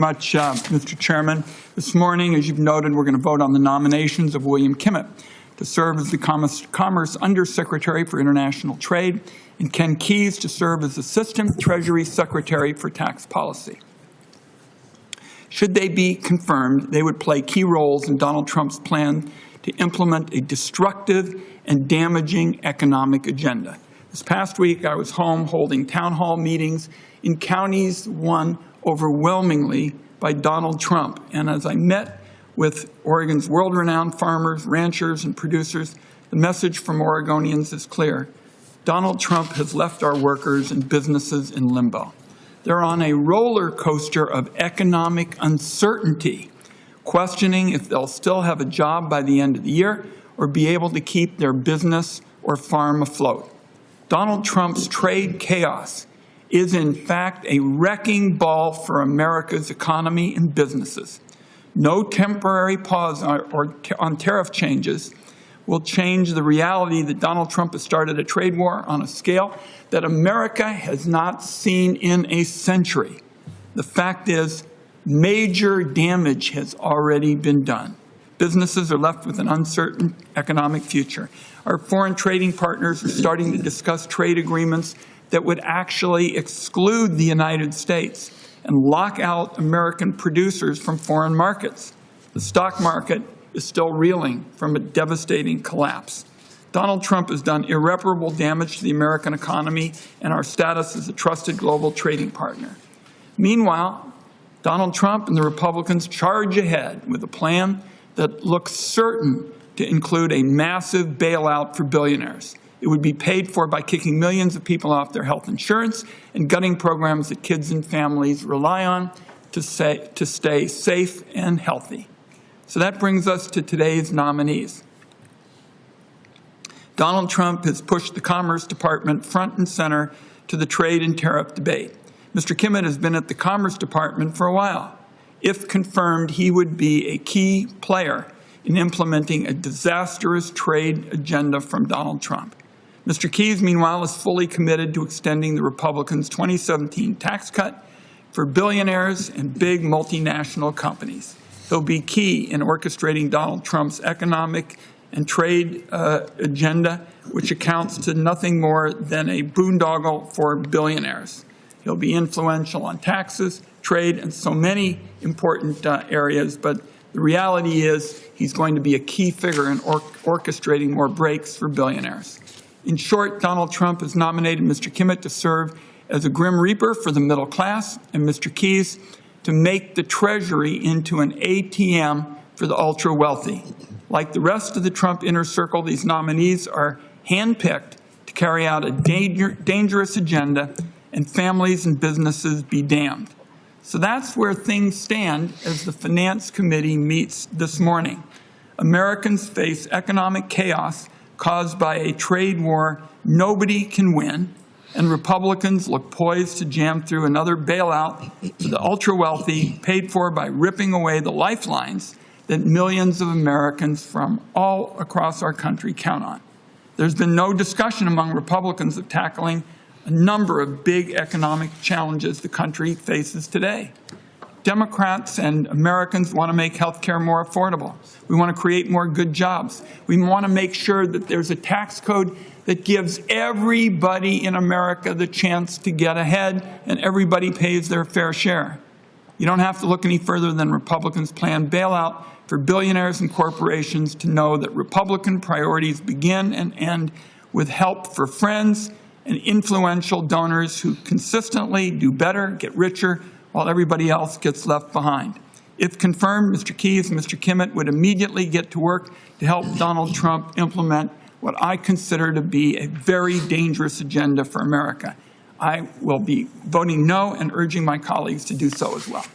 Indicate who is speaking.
Speaker 1: much, Mr. Chairman. This morning, as you've noted, we're going to vote on the nominations of William Kimmett to serve as the Commerce Undersecretary for International Trade and Ken Keyes to serve as Assistant Treasury Secretary for Tax Policy. Should they be confirmed, they would play key roles in Donald Trump's plan to implement a destructive and damaging economic agenda. This past week, I was home holding town hall meetings in counties won overwhelmingly by Donald Trump. And as I met with Oregon's world-renowned farmers, ranchers, and producers, the message from Oregonians is clear. Donald Trump has left our workers and businesses in limbo. They're on a roller coaster of economic uncertainty, questioning if they'll still have a job by the end of the year or be able to keep their business or farm afloat. Donald Trump's trade chaos is in fact a wrecking ball for America's economy and businesses. No temporary pause on tariff changes will change the reality that Donald Trump has started a trade war on a scale that America has not seen in a century. The fact is, major damage has already been done. Businesses are left with an uncertain economic future. Our foreign trading partners are starting to discuss trade agreements that would actually exclude the United States and lock out American producers from foreign markets. The stock market is still reeling from a devastating collapse. Donald Trump has done irreparable damage to the American economy and our status as a trusted global trading partner. Meanwhile, Donald Trump and the Republicans charge ahead with a plan that looks certain to include a massive bailout for billionaires. It would be paid for by kicking millions of people off their health insurance and gutting programs that kids and families rely on to stay safe and healthy. So that brings us to today's nominees. Donald Trump has pushed the Commerce Department front and center to the trade and tariff debate. Mr. Kimmett has been at the Commerce Department for a while. If confirmed, he would be a key player in implementing a disastrous trade agenda from Donald Trump. Mr. Keyes, meanwhile, is fully committed to extending the Republicans' 2017 tax cut for billionaires and big multinational companies. He'll be key in orchestrating Donald Trump's economic and trade agenda, which accounts to nothing more than a boondoggle for billionaires. He'll be influential on taxes, trade, and so many important areas, but the reality is he's going to be a key figure in orchestrating more breaks for billionaires. In short, Donald Trump has nominated Mr. Kimmett to serve as a grim reaper for the middle class and Mr. Keyes to make the Treasury into an ATM for the ultra-wealthy. Like the rest of the Trump inner circle, these nominees are handpicked to carry out a dangerous agenda, and families and businesses be damned. So that's where things stand as the Finance Committee meets this morning. Americans face economic chaos caused by a trade war nobody can win, and Republicans look poised to jam through another bailout for the ultra-wealthy, paid for by ripping away the lifelines that millions of Americans from all across our country count on. There's been no discussion among Republicans of tackling a number of big economic challenges the country faces today. Democrats and Americans want to make health care more affordable. We want to create more good jobs. We want to make sure that there's a tax code that gives everybody in America the chance to get ahead and everybody pays their fair share. You don't have to look any further than Republicans' planned bailout for billionaires and corporations to know that Republican priorities begin and end with help for friends and influential donors who consistently do better, get richer, while everybody else gets left behind. If confirmed, Mr. Keyes and Mr. Kimmett would immediately get to work to help Donald Trump implement what I consider to be a very dangerous agenda for America. I will be voting no and urging my colleagues to do so as well.